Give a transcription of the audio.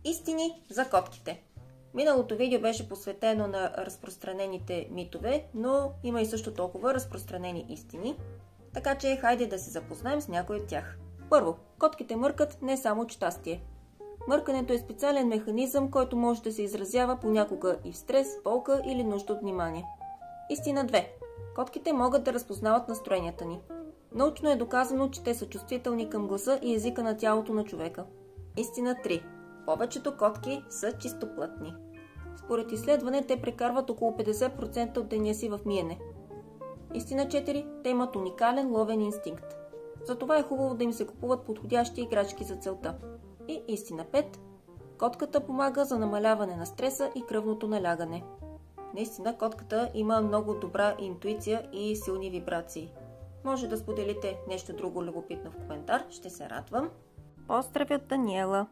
Истини за котките. Миналото видео беше посветено на разпространените митове, но има и също толкова разпространени истини. Така че хайде да се запознаем с някой от тях. Първо, котките мъркат не само от щастие. Мъркането е специален механизъм, който може да се изразява понякога и в стрес, болка или нужда от внимание. Истина 2. Котките могат да разпознават настроенията ни. Научно е доказано, че те са чувствителни към гласа и езика на тялото на човека. Истина 3. Повечето котки са чистоплътни. Според изследване, те прекарват около 50% от деня си в миене. Истина 4. Те имат уникален ловен инстинкт. Затова е хубаво да им се купуват подходящи играчки за целта. И истина 5. Котката помага за намаляване на стреса и кръвното налягане. Наистина, котката има много добра интуиция и силни вибрации. Може да споделите нещо друго любопитно в коментар, ще се радвам. Поздрави от Даниела!